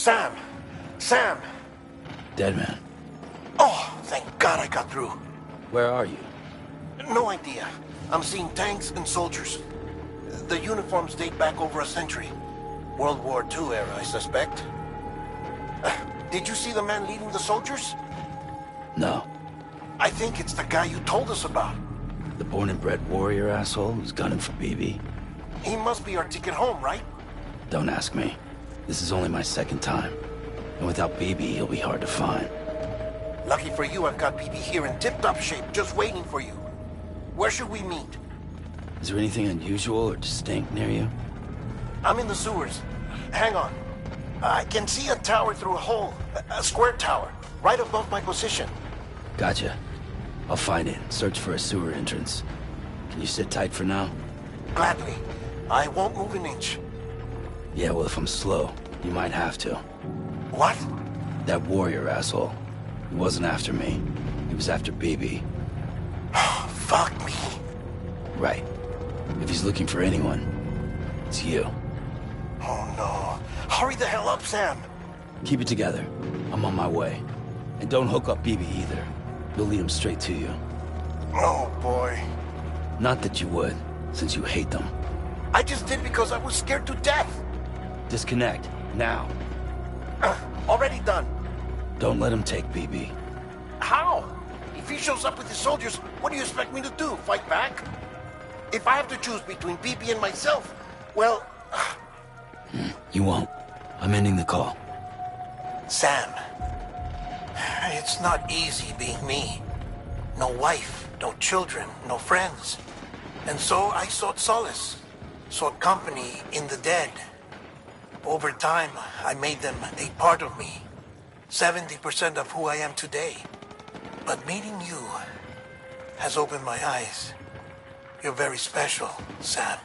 Sam! Sam! Dead man. Oh, thank God I got through. Where are you? No idea. I'm seeing tanks and soldiers. The uniforms date back over a century. World War II era, I suspect. Did you see the man leading the soldiers? No. I think it's the guy you told us about. The born and bred warrior asshole who's gunning for BB? He must be our ticket home, right? Don't ask me. This is only my second time. And without BB, he'll be hard to find. Lucky for you, I've got BB here in tip-top shape, just waiting for you. Where should we meet? Is there anything unusual or distinct near you? I'm in the sewers. Hang on. I can see a tower through a hole. A square tower, right above my position. Gotcha. I'll find it. Search for a sewer entrance. Can you sit tight for now? Gladly. I won't move an inch. Yeah, well, if I'm slow, you might have to. What? That warrior asshole. He wasn't after me. He was after BB. Fuck me. Right. If he's looking for anyone, it's you. Oh no. Hurry the hell up, Sam. Keep it together. I'm on my way. And don't hook up BB either. You'll lead him straight to you. Oh boy. Not that you would, since you hate them. I just did because I was scared to death. Disconnect, now. Already done. Don't let him take BB. How? If he shows up with his soldiers, what do you expect me to do? Fight back? If I have to choose between BB and myself, well... You won't. I'm ending the call. Sam, it's not easy being me. No wife, no children, no friends. And so I sought solace, sought company in the dead. Over time, I made them a part of me. 70% of who I am today. But meeting you has opened my eyes. You're very special, Sam.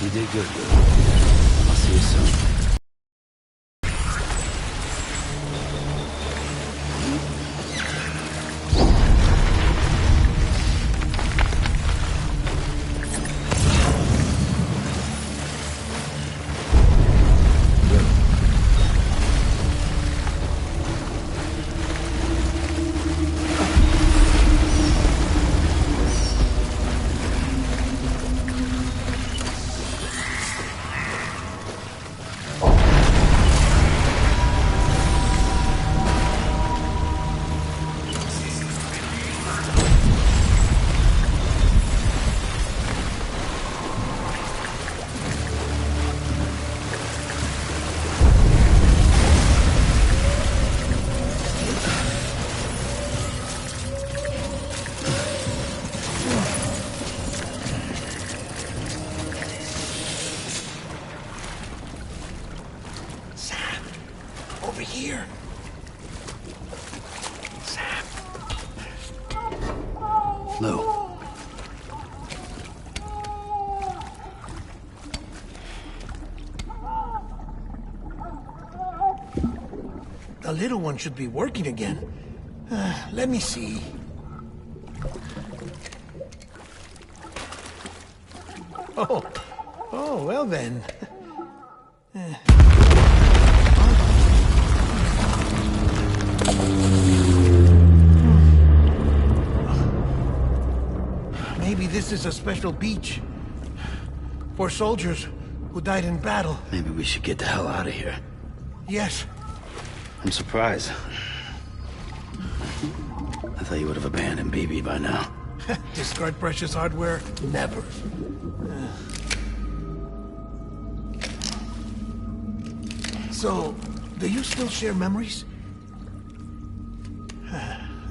You did good, Will. I'll see you soon. Here. Sam. Lou. The little one should be working again. Let me see. Oh, well then. Maybe this is a special beach for soldiers who died in battle. Maybe we should get the hell out of here. Yes. I'm surprised. I thought you would have abandoned BB by now. Discard precious hardware? Never. So, do you still share memories?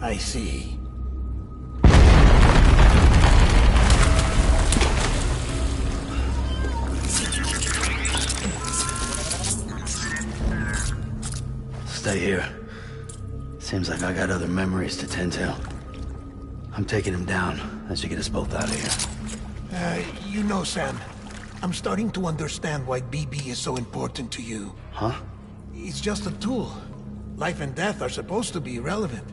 I see. like I got other memories to tend to. I'm taking him down. That should get us both out of here. You know, Sam, I'm starting to understand why BB is so important to you. Huh? It's just a tool. Life and death are supposed to be irrelevant.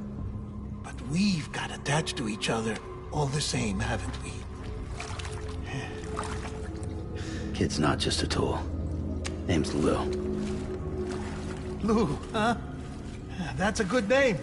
But we've got attached to each other all the same, haven't we? Kid's not just a tool. Name's Lou. Lou, huh? That's a good name.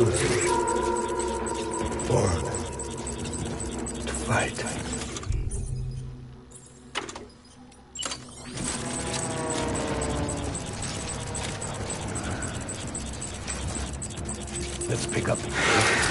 choose. Or to fight. Let's pick up the pace.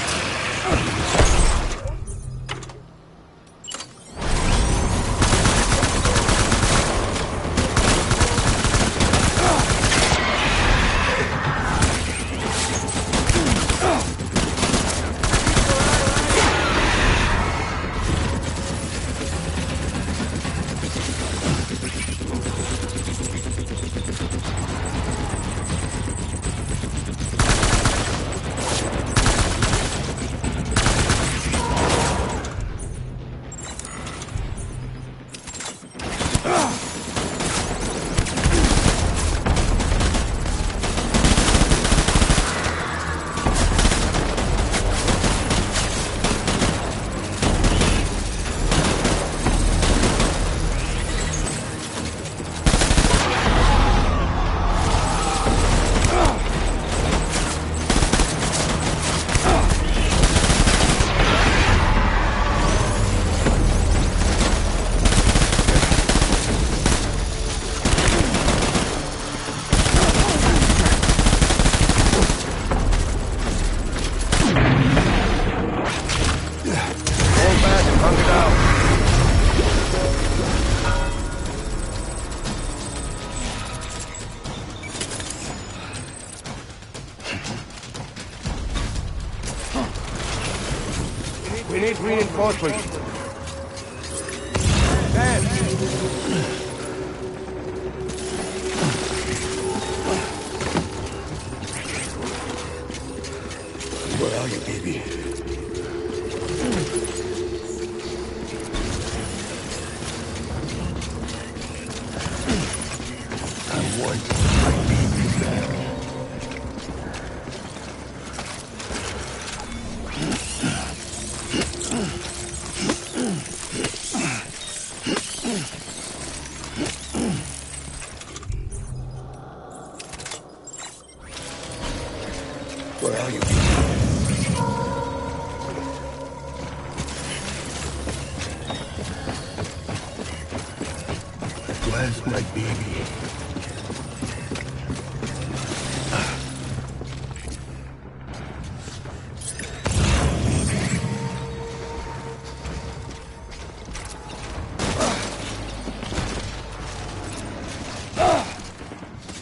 We need reinforcements. Where are you, baby? I want my baby back. Where are you? Where's my baby?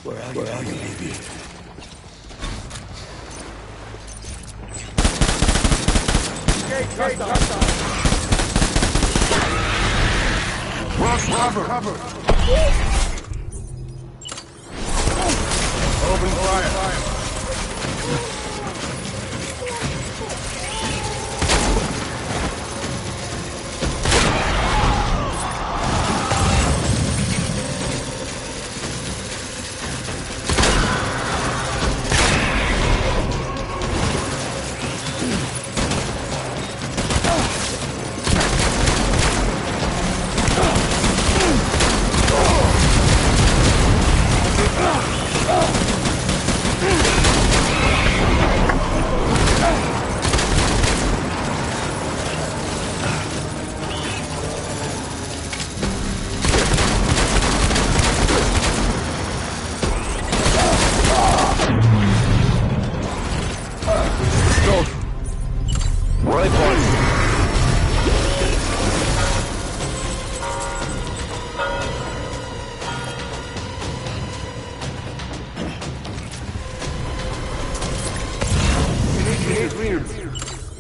Where are you, baby? Cover. Open fire.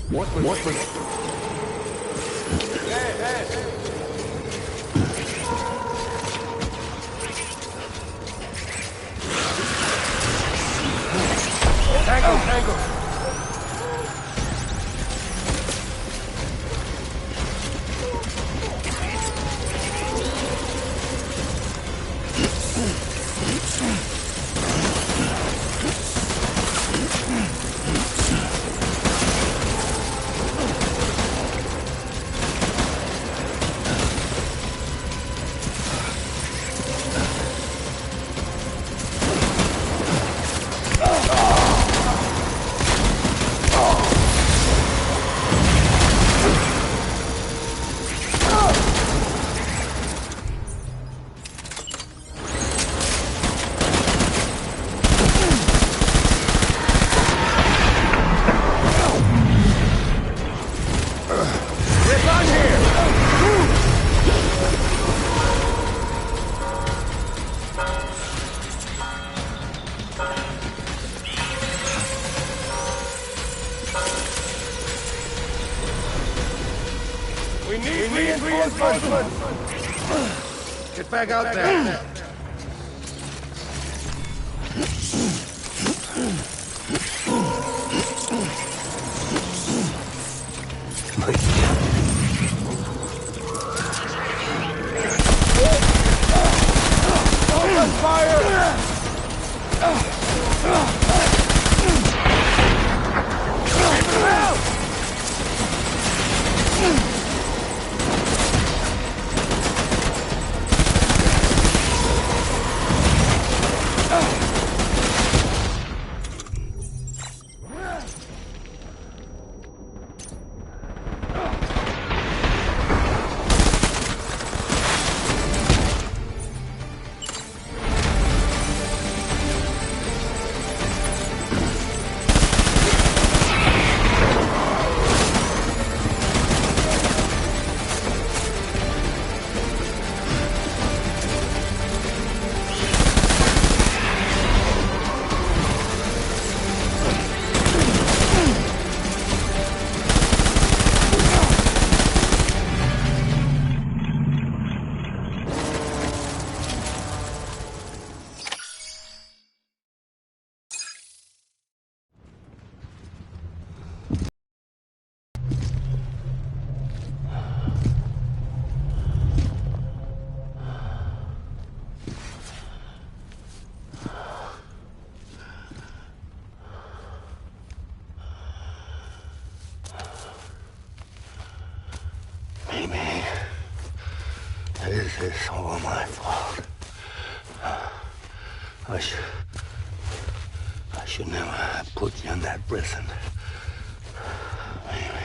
What was it? Tango. Reinforcements! Get back out there! Open fire! This is all my fault. I should never have put you in that prison. Anyway.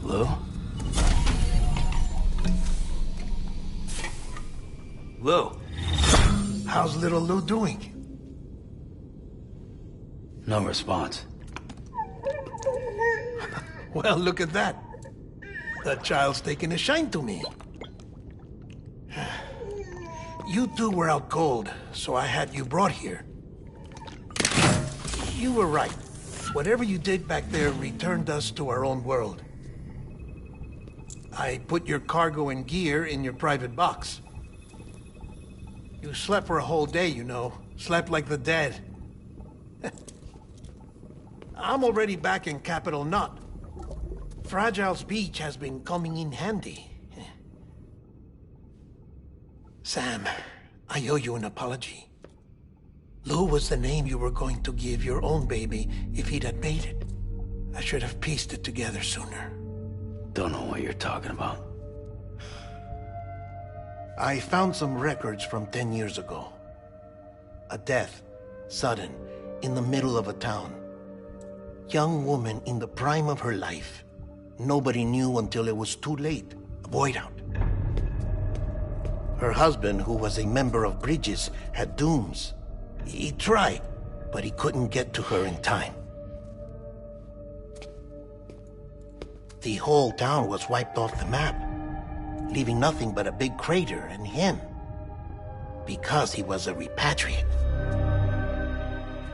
Lou? Lou? How's little Lou doing? No response. Well, look at that. The child's taking a shine to me. You two were out cold, so I had you brought here. You were right. Whatever you did back there returned us to our own world. I put your cargo and gear in your private box. You slept for a whole day, you know. Slept like the dead. I'm already back in Capital Knot. Fragile's beach has been coming in handy. Sam, I owe you an apology. Lou was the name you were going to give your own baby if he'd had made it. I should have pieced it together sooner. Don't know what you're talking about. I found some records from 10 years ago. A death, sudden, in the middle of a town. Young woman in the prime of her life. Nobody knew until it was too late. A void out. Her husband, who was a member of Bridges, had dooms. He tried, but he couldn't get to her in time. The whole town was wiped off the map, leaving nothing but a big crater and him. Because he was a repatriate.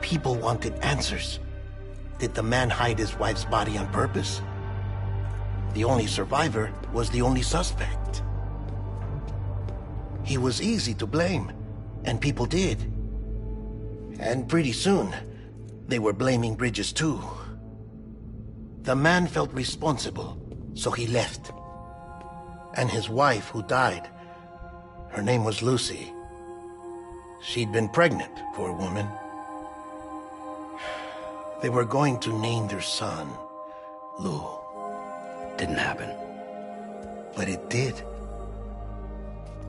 People wanted answers. Did the man hide his wife's body on purpose? The only survivor was the only suspect. He was easy to blame, and people did. And pretty soon, they were blaming Bridges too. The man felt responsible, so he left. And his wife, who died, her name was Lucy. She'd been pregnant, poor woman. They were going to name their son Lou. Didn't happen. But it did.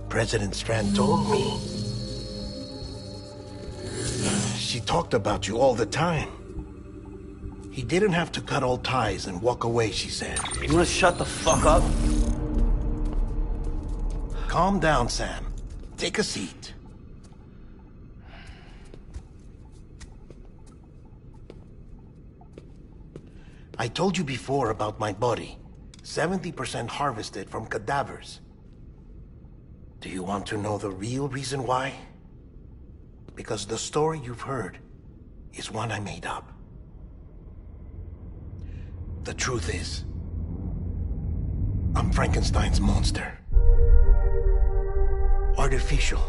President Strand told me. She talked about you all the time. He didn't have to cut all ties and walk away, she said. You wanna shut the fuck up? Calm down, Sam. Take a seat. I told you before about my body. 70% harvested from cadavers. Do you want to know the real reason why? Because the story you've heard is one I made up. The truth is, I'm Frankenstein's monster. Artificial,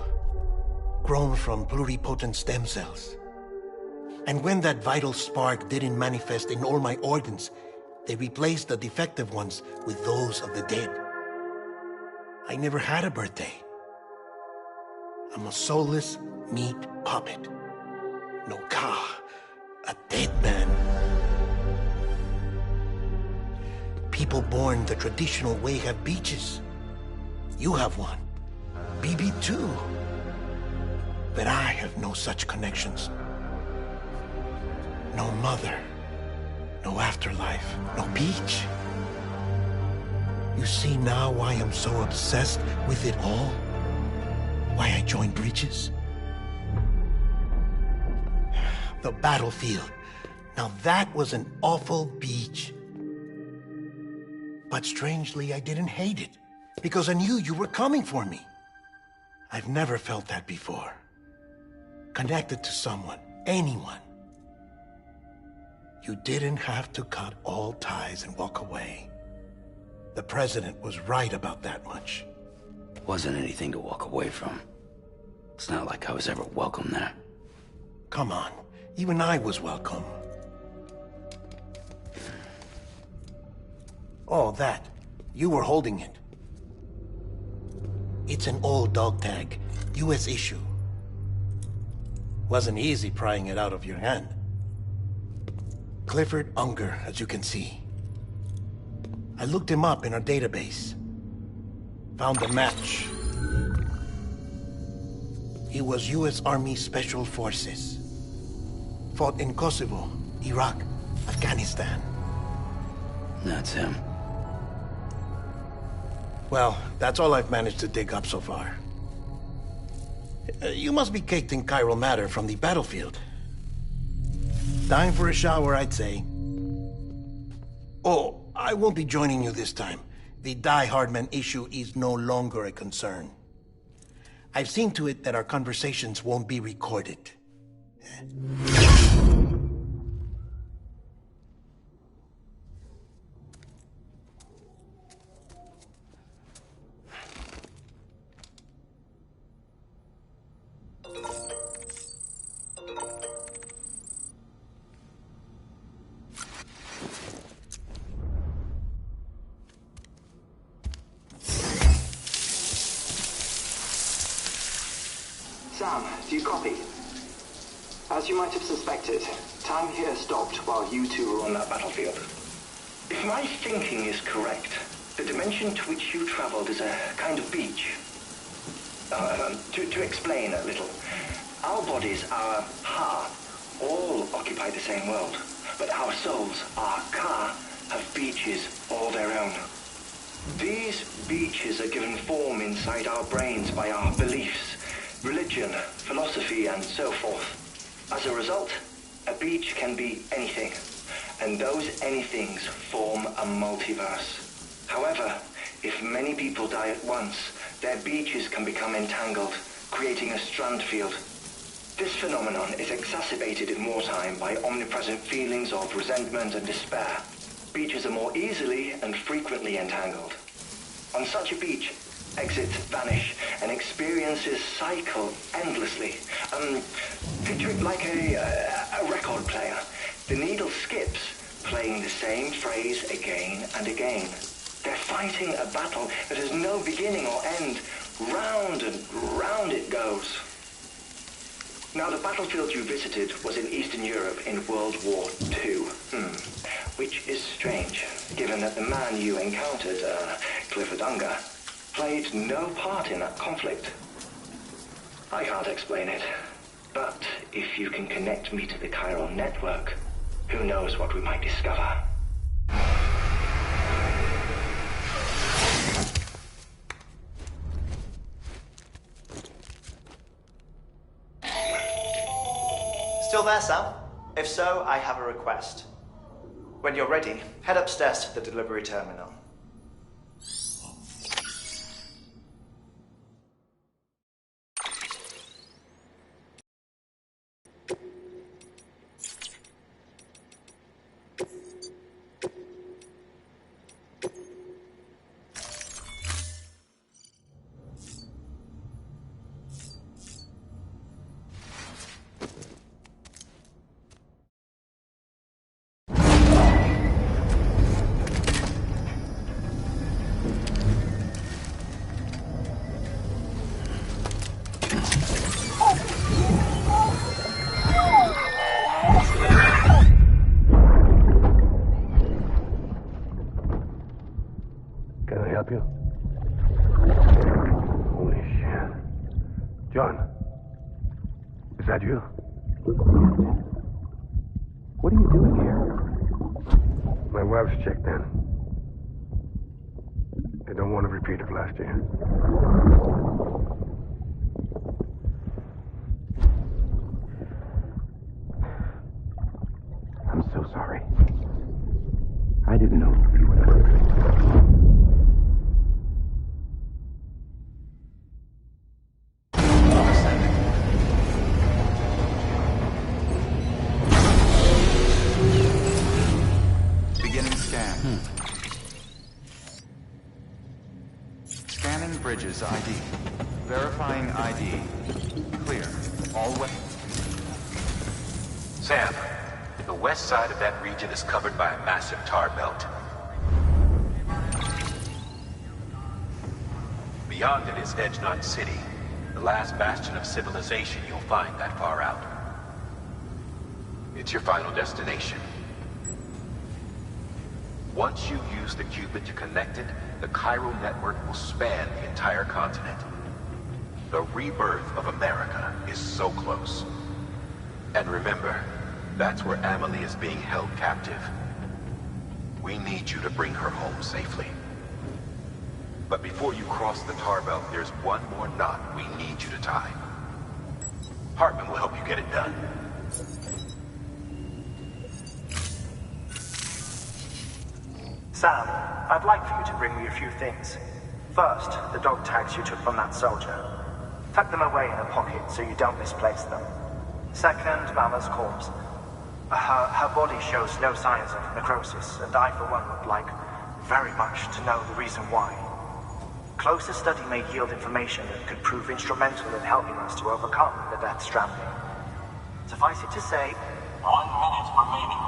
grown from pluripotent stem cells. And when that vital spark didn't manifest in all my organs, they replaced the defective ones with those of the dead. I never had a birthday. I'm a soulless meat puppet. No car, a dead man. People born the traditional way have beaches. You have one. BB too. But I have no such connections. No mother. No afterlife. No beach. You see now why I'm so obsessed with it all? Why I joined Bridges? The battlefield. Now that was an awful beach. But strangely, I didn't hate it. Because I knew you were coming for me. I've never felt that before. Connected to someone, anyone. You didn't have to cut all ties and walk away. The president was right about that much. Wasn't anything to walk away from. It's not like I was ever welcome there. Come on, even I was welcome. Oh, that. You were holding it. It's an old dog tag, US issue. Wasn't easy prying it out of your hand. Clifford Unger, as you can see. I looked him up in our database. Found a match. He was US Army Special Forces. Fought in Kosovo, Iraq, Afghanistan. That's him. Well, that's all I've managed to dig up so far. You must be caked in chiral matter from the battlefield. Time for a shower, I'd say. Oh, I won't be joining you this time. The Die Hardman issue is no longer a concern. I've seen to it that our conversations won't be recorded. Sam, do you copy? As you might have suspected, time here stopped while you two were on that battlefield. If my thinking is correct, the dimension to which you traveled is a kind of beach. To explain a little, our bodies, our ha, all occupy the same world, but our souls, our ka, have beaches all their own. These beaches are given form inside our brains by our beliefs, religion, philosophy, and so forth. As a result, a beach can be anything, and those anythings form a multiverse. However, if many people die at once, their beaches can become entangled, creating a strand field. This phenomenon is exacerbated in wartime by omnipresent feelings of resentment and despair. Beaches are more easily and frequently entangled. On such a beach, exits vanish and experiences cycle endlessly. Picture it like a record player. The needle skips, playing the same phrase again and again. They're fighting a battle that has no beginning or end. Round and round it goes. Now, the battlefield you visited was in Eastern Europe in World War II. Which is strange, given that the man you encountered, Clifford, played no part in that conflict. I can't explain it, but if you can connect me to the chiral network, who knows what we might discover. Still there, Sam? If so, I have a request. When you're ready, head upstairs to the delivery terminal. Can I help you? Holy shit. John, is that you? What are you doing here? My wife's checked in. I don't want a repeat of last year. I'm so sorry. I didn't know you were the Scanning Bridges ID. Verifying ID. Clear. All way. Sam, the west side of that region is covered by a massive tar belt. Beyond it is Edgenot City, the last bastion of civilization you'll find that far out. It's your final destination. Once you use the qubit to connect it, the chiral network will span the entire continent. The rebirth of America is so close. And remember, that's where Amelie is being held captive. We need you to bring her home safely. But before you cross the tar belt, there's one more knot we need you to tie. Hartman will help you get it done. Sam, I'd like for you to bring me a few things. First, the dog tags you took from that soldier. Tuck them away in a pocket so you don't misplace them. Second, Mama's corpse. Her body shows no signs of necrosis, and I, for one, would like very much to know the reason why. Closer study may yield information that could prove instrumental in helping us to overcome the Death Stranding. Suffice it to say, 1 minute remaining.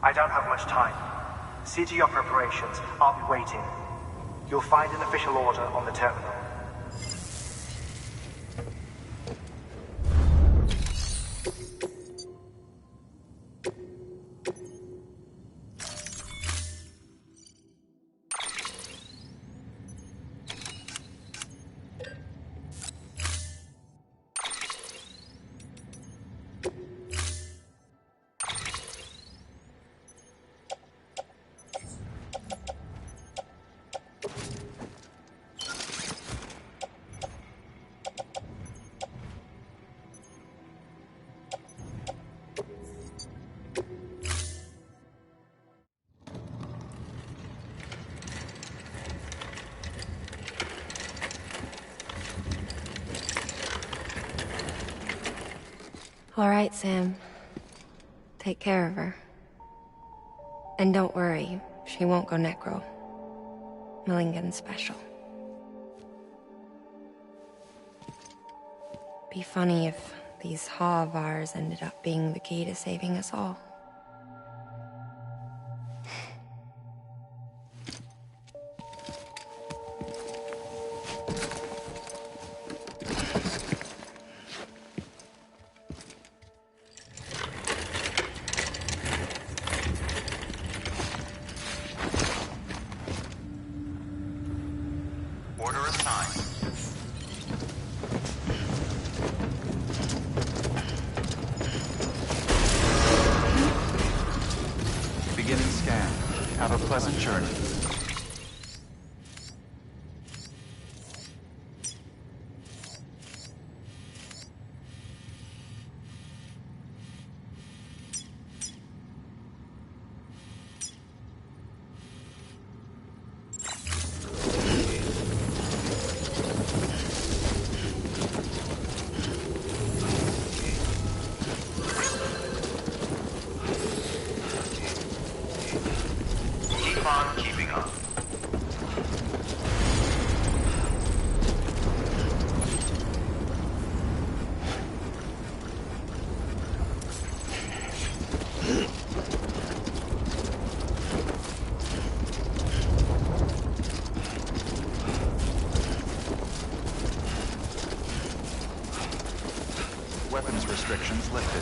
I don't have much time. See to your preparations. I'll be waiting. You'll find an official order on the terminal. All right, Sam. Take care of her. And don't worry, she won't go necro. Millington's special. Be funny if these Ha of ours ended up being the key to saving us all. Pleasant journey. Weapons restrictions lifted.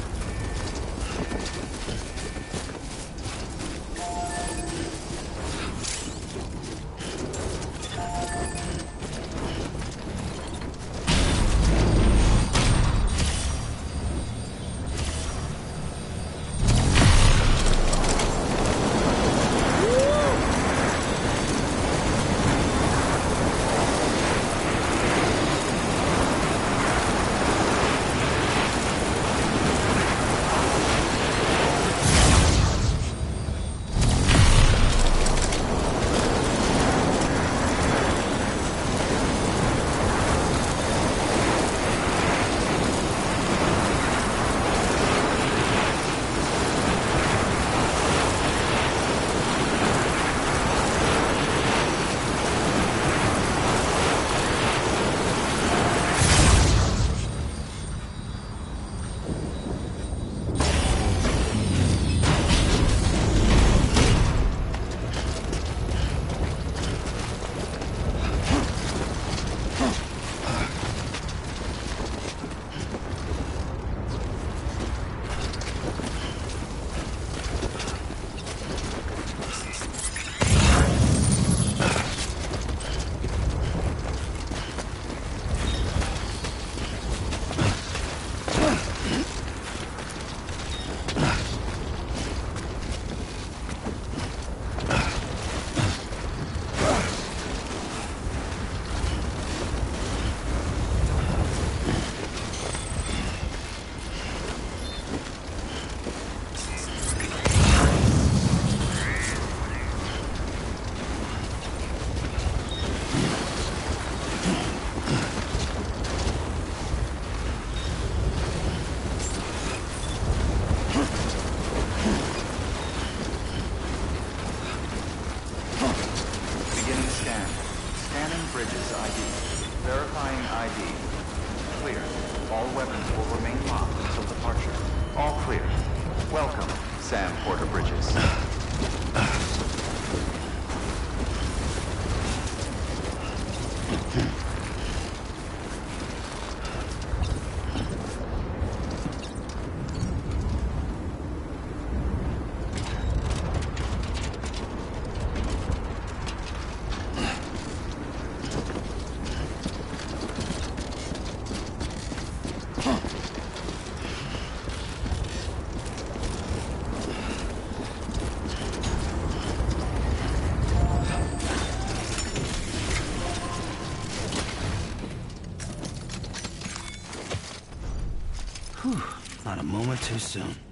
Bridges ID. Verifying ID. Clear. All weapons will remain locked until departure. All clear. Welcome, Sam Porter Bridges. Not a moment too soon.